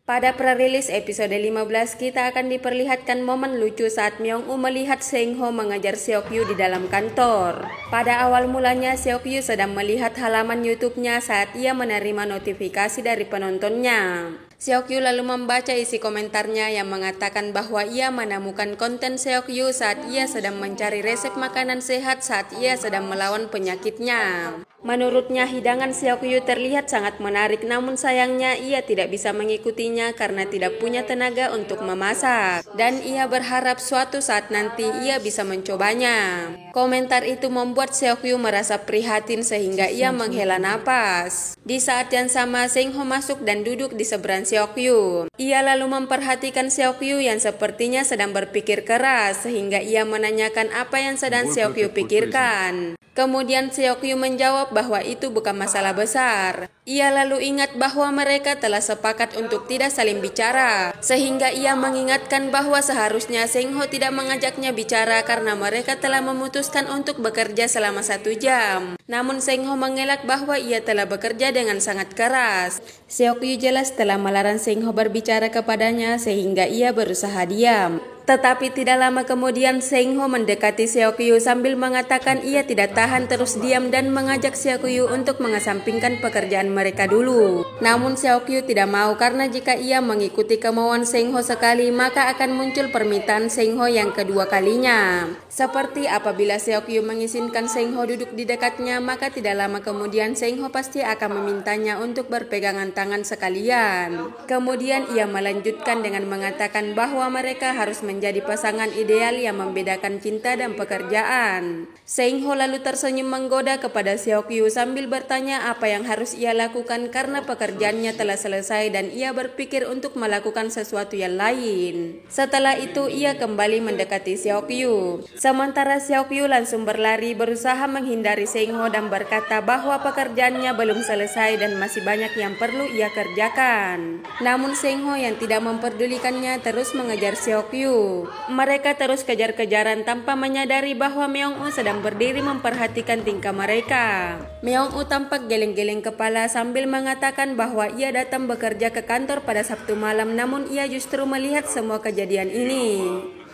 Pada prerilis episode 15, kita akan diperlihatkan momen lucu saat Myung-woo melihat Seng-ho mengajar Seok-yu di dalam kantor. Pada awal mulanya, Seok-yu sedang melihat halaman YouTube-nya saat ia menerima notifikasi dari penontonnya. Seok-yu lalu membaca isi komentarnya yang mengatakan bahwa ia menemukan konten Seok-yu saat ia sedang mencari resep makanan sehat saat ia sedang melawan penyakitnya. Menurutnya, hidangan Seok-yu terlihat sangat menarik, namun sayangnya ia tidak bisa mengikutinya karena tidak punya tenaga untuk memasak. Dan ia berharap suatu saat nanti ia bisa mencobanya. Komentar itu membuat Seok-yu merasa prihatin sehingga ia menghela napas. Di saat yang sama, Seng-ho masuk dan duduk di seberang Seok-yu. Ia lalu memperhatikan Seok-yu yang sepertinya sedang berpikir keras, sehingga ia menanyakan apa yang sedang Seok-yu pikirkan. Kemudian Seok-yu menjawab bahwa itu bukan masalah besar. Ia lalu ingat bahwa mereka telah sepakat untuk tidak saling bicara, sehingga ia mengingatkan bahwa seharusnya Seng-ho tidak mengajaknya bicara karena mereka telah memutuskan untuk bekerja selama 1 jam. Namun Seng-ho mengelak bahwa ia telah bekerja dengan sangat keras. Seok-yu jelas telah melarang Seng-ho berbicara kepadanya sehingga ia berusaha diam. Tetapi tidak lama kemudian Seng-ho mendekati Seok-yu sambil mengatakan ia tidak tahan terus diam dan mengajak Seok-yu untuk mengesampingkan pekerjaan mereka dulu. Namun Seok-yu tidak mau karena jika ia mengikuti kemauan Seng-ho sekali maka akan muncul permintaan Seng-ho yang kedua kalinya. Seperti apabila Seok-yu mengizinkan Seng-ho duduk di dekatnya maka tidak lama kemudian Seng-ho pasti akan memintanya untuk berpegangan tangan sekalian. Kemudian ia melanjutkan dengan mengatakan bahwa mereka harus menjadi pasangan ideal yang membedakan cinta dan pekerjaan. Seng-ho lalu tersenyum menggoda kepada Seok-yu sambil bertanya apa yang harus ia lakukan karena pekerjaannya telah selesai dan ia berpikir untuk melakukan sesuatu yang lain. Setelah itu ia kembali mendekati Seok-yu. Sementara Seok-yu langsung berlari berusaha menghindari Seng-ho dan berkata bahwa pekerjaannya belum selesai dan masih banyak yang perlu ia kerjakan. Namun Seng-ho yang tidak memperdulikannya terus mengejar Seok-yu. Mereka terus kejar-kejaran tanpa menyadari bahwa Myung-woo sedang berdiri memperhatikan tingkah mereka. Myung-woo tampak geleng-geleng kepala sambil mengatakan bahwa ia datang bekerja ke kantor pada Sabtu malam namun ia justru melihat semua kejadian ini.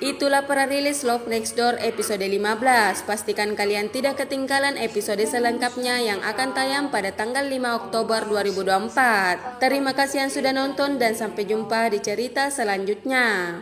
Itulah prerilis Love Next Door episode 15. Pastikan kalian tidak ketinggalan episode selengkapnya yang akan tayang pada tanggal 5 Oktober 2024. Terima kasih yang sudah nonton dan sampai jumpa di cerita selanjutnya.